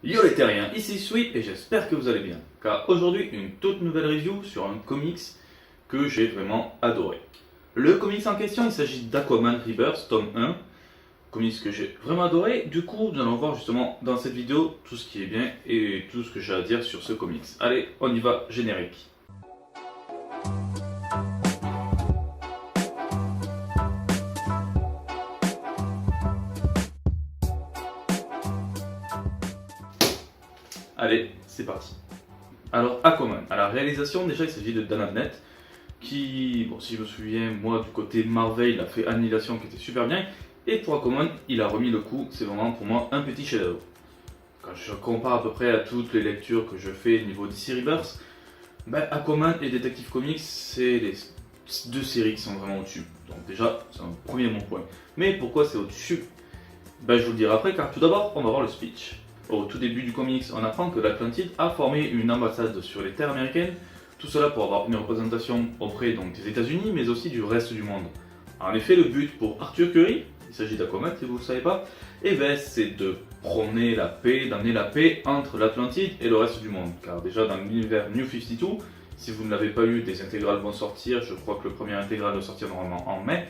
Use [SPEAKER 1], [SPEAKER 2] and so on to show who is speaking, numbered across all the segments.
[SPEAKER 1] Yo les terriens, ici Sweet et j'espère que vous allez bien. Car aujourd'hui, une toute nouvelle review sur un comics que j'ai vraiment adoré. Le comics en question, il s'agit d'Aquaman Rebirth, tome 1. Comics que j'ai vraiment adoré. Du coup, nous allons voir justement dans cette vidéo tout ce qui est bien et tout ce que j'ai à dire sur ce comics. Allez, on y va, générique. Allez, c'est parti. Alors, Aquaman. À la réalisation, déjà, il s'agit de Dan Abnett, qui, bon, si je me souviens, moi, du côté Marvel, il a fait Annihilation qui était super bien. Et pour Aquaman, il a remis le coup. C'est vraiment pour moi un petit chef-d'œuvre. Quand je compare à peu près à toutes les lectures que je fais au niveau DC Rebirth, ben, Aquaman et Detective Comics, c'est les deux séries qui sont vraiment au-dessus. Donc déjà, c'est un premier bon point. Mais pourquoi c'est au-dessus? Ben, je vous le dirai après, car tout d'abord, on va voir le speech. Au tout début du comics, on apprend que l'Atlantide a formé une ambassade sur les terres américaines, tout cela pour avoir une représentation auprès donc, des États-Unis, mais aussi du reste du monde. En effet, le but pour Arthur Curry, il s'agit d'Aquaman si vous ne le savez pas, eh ben, c'est de prôner la paix, d'amener la paix entre l'Atlantide et le reste du monde. Car déjà dans l'univers New 52, si vous ne l'avez pas eu, des intégrales vont sortir, je crois que le premier intégral doit sortir normalement en mai.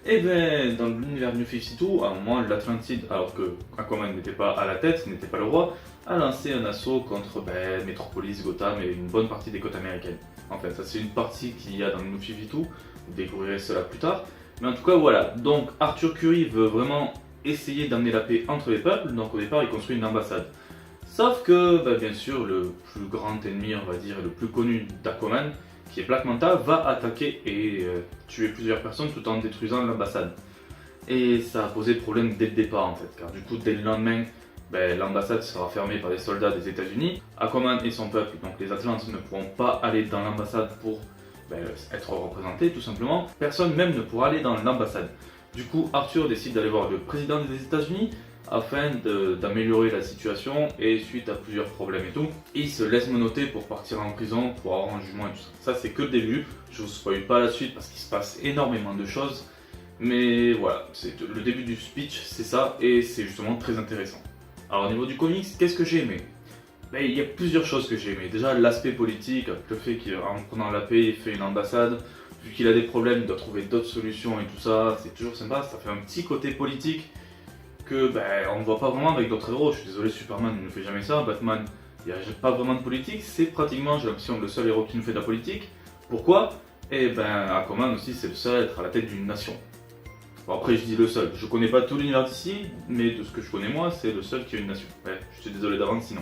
[SPEAKER 1] Et bien, dans l'univers New 52, à un moment, l'Atlantide, alors que Aquaman n'était pas à la tête, n'était pas le roi, a lancé un assaut contre Metropolis, Gotham et une bonne partie des côtes américaines. En fait, ça c'est une partie qu'il y a dans New 52, vous découvrirez cela plus tard. Mais en tout cas, voilà. Donc, Arthur Curry veut vraiment essayer d'amener la paix entre les peuples, donc au départ, il construit une ambassade. Sauf que, bien sûr, le plus grand ennemi, on va dire, le plus connu d'Aquaman, qui est Black Manta, va attaquer et tuer plusieurs personnes tout en détruisant l'ambassade. Et ça a posé problème dès le départ en fait, car du coup dès le lendemain, l'ambassade sera fermée par les soldats des États-Unis. Aquaman et son peuple, donc les Atlantes, ne pourront pas aller dans l'ambassade pour être représentés tout simplement. Personne même ne pourra aller dans l'ambassade. Du coup, Arthur décide d'aller voir le président des États-Unis afin d'améliorer la situation et suite à plusieurs problèmes et tout, il se laisse menotter pour partir en prison pour avoir un jugement et tout ça. Ça c'est que le début, je vous spoil pas la suite parce qu'il se passe énormément de choses, mais voilà, c'est le début du speech, c'est ça et c'est justement très intéressant. Alors au niveau du comics, qu'est-ce que j'ai aimé? Il y a plusieurs choses que j'ai aimé. Déjà l'aspect politique, le fait qu'en prenant la paix, il fait une ambassade, vu qu'il a des problèmes, il doit trouver d'autres solutions et tout ça, c'est toujours sympa, ça fait un petit côté politique que on ne voit pas vraiment avec d'autres héros. Je suis désolé, Superman il ne fait jamais ça, Batman il n'y a pas vraiment de politique, c'est pratiquement, j'ai l'impression, le seul héros qui nous fait de la politique. Pourquoi? Et Aquaman aussi c'est le seul à être à la tête d'une nation. Bon, après je dis le seul, je connais pas tout l'univers d'ici, mais de ce que je connais moi, c'est le seul qui a une nation. Ouais, je suis désolé d'avance sinon.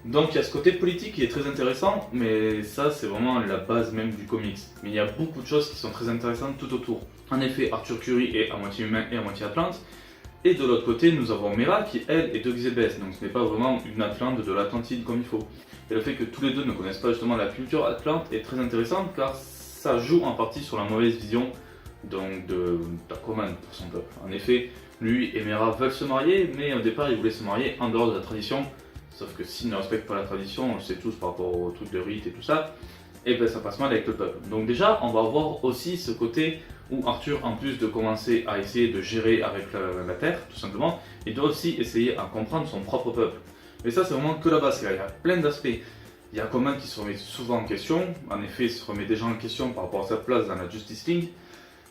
[SPEAKER 1] Donc il y a ce côté politique qui est très intéressant, mais ça c'est vraiment la base même du comics. Mais il y a beaucoup de choses qui sont très intéressantes tout autour. En effet, Arthur Curry est à moitié humain et à moitié Atlante. Et de l'autre côté, nous avons Mera qui, elle, est de Xebes, donc ce n'est pas vraiment une Atlante de l'Atlantide comme il faut. Et le fait que tous les deux ne connaissent pas justement la culture Atlante est très intéressant car ça joue en partie sur la mauvaise vision d'Aquaman pour son peuple. En effet, lui et Mera veulent se marier, mais au départ ils voulaient se marier en dehors de la tradition. Sauf que s'ils ne respectent pas la tradition, on le sait tous par rapport au truc de rite et tout ça, et ça passe mal avec le peuple. Donc déjà, on va voir aussi ce côté où Arthur, en plus de commencer à essayer de gérer avec la Terre, tout simplement, il doit aussi essayer à comprendre son propre peuple. Mais ça, c'est vraiment que la base, il y a plein d'aspects. Il y a Aquaman qui se remet souvent en question, en effet, il se remet déjà en question par rapport à sa place dans la Justice League,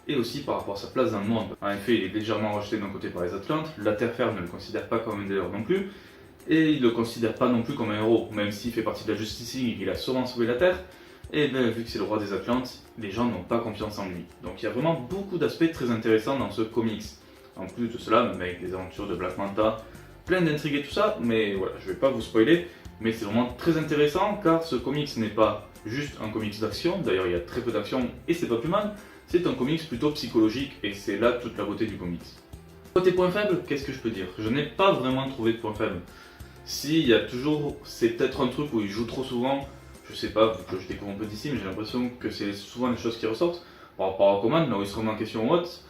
[SPEAKER 1] et aussi par rapport à sa place dans le monde. En effet, il est légèrement rejeté d'un côté par les Atlantes, la Terre ferme ne le considère pas comme un des leurs non plus, et il ne le considère pas non plus comme un héros, même s'il fait partie de la Justice League et qu'il a souvent sauvé la Terre. Et vu que c'est le roi des Atlantes, les gens n'ont pas confiance en lui. Donc il y a vraiment beaucoup d'aspects très intéressants dans ce comics. En plus de cela, même avec les aventures de Black Manta, plein d'intrigues et tout ça, mais voilà, je vais pas vous spoiler, mais c'est vraiment très intéressant car ce comics n'est pas juste un comics d'action, d'ailleurs il y a très peu d'action et c'est pas plus mal, c'est un comics plutôt psychologique et c'est là toute la beauté du comics. Côté point faible, qu'est-ce que je peux dire? Je n'ai pas vraiment trouvé de point faible. Si, il y a toujours, c'est peut-être un truc où il joue trop souvent. Je sais pas, vu que je découvre un peu d'ici, mais j'ai l'impression que c'est souvent les choses qui ressortent. Par rapport à Aquaman, là où il se remet en question haute,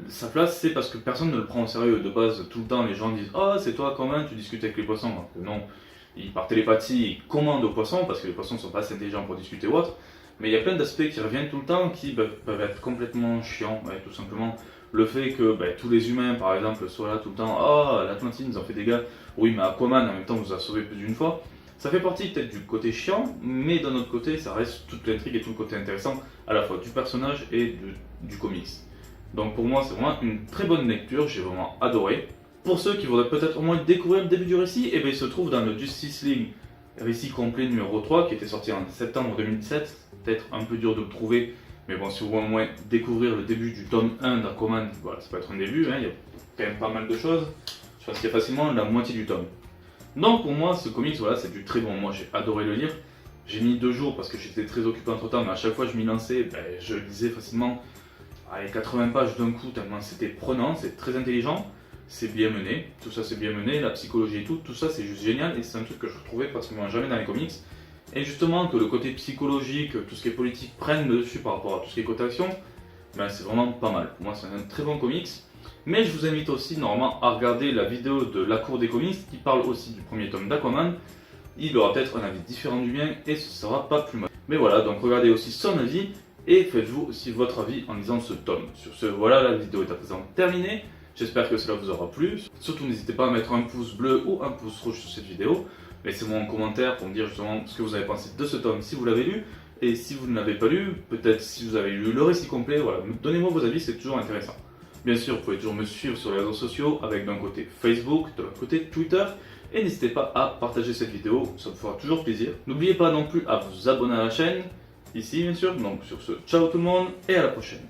[SPEAKER 1] sa place c'est parce que personne ne le prend au sérieux. De base, tout le temps les gens disent oh, c'est toi Aquaman, tu discutes avec les poissons. Alors que non, par télépathie, il commande aux poissons parce que les poissons sont pas assez intelligents pour discuter ou autre. Mais il y a plein d'aspects qui reviennent tout le temps qui peuvent être complètement chiants, tout simplement. Le fait que tous les humains, par exemple, soient là tout le temps, oh, l'Atlantide nous a fait des dégâts, oui, mais Aquaman en même temps vous a sauvé plus d'une fois. Ça fait partie peut-être du côté chiant, mais d'un autre côté, ça reste toute l'intrigue et tout le côté intéressant, à la fois du personnage et du comics. Donc pour moi, c'est vraiment une très bonne lecture, j'ai vraiment adoré. Pour ceux qui voudraient peut-être au moins découvrir le début du récit, eh bien, il se trouve dans le Justice League récit complet numéro 3 qui était sorti en septembre 2017. Peut-être un peu dur de le trouver, mais bon, si vous voulez au moins découvrir le début du tome 1 d'Aquaman, voilà, ça peut être un début, hein, il y a quand même pas mal de choses. Je pense qu'il y a facilement la moitié du tome. Donc pour moi, ce comics, voilà, c'est du très bon. Moi, j'ai adoré le lire. J'ai mis 2 jours parce que j'étais très occupé entre temps, mais à chaque fois que je m'y lançais, je lisais facilement allez, 80 pages d'un coup, tellement c'était prenant, c'est très intelligent, c'est bien mené, tout ça c'est bien mené, la psychologie et tout ça c'est juste génial et c'est un truc que je retrouvais pratiquement jamais dans les comics. Et justement que le côté psychologique, tout ce qui est politique prenne le dessus par rapport à tout ce qui est côté action, c'est vraiment pas mal. Pour moi c'est un très bon comics. Mais je vous invite aussi normalement à regarder la vidéo de La Cour des Comics qui parle aussi du premier tome d'Aquaman. Il aura peut-être un avis différent du mien et ce sera pas plus mal. Mais voilà, donc regardez aussi son avis et faites-vous aussi votre avis en lisant ce tome. Sur ce, voilà, la vidéo est à présent terminée. J'espère que cela vous aura plu. Surtout n'hésitez pas à mettre un pouce bleu ou un pouce rouge sur cette vidéo. Laissez-moi un commentaire pour me dire justement ce que vous avez pensé de ce tome si vous l'avez lu. Et si vous ne l'avez pas lu, peut-être si vous avez lu le récit complet, voilà, donnez-moi vos avis, c'est toujours intéressant. Bien sûr, vous pouvez toujours me suivre sur les réseaux sociaux avec d'un côté Facebook, de l'autre côté Twitter. Et n'hésitez pas à partager cette vidéo, ça me fera toujours plaisir. N'oubliez pas non plus à vous abonner à la chaîne, ici bien sûr. Donc sur ce, ciao tout le monde et à la prochaine.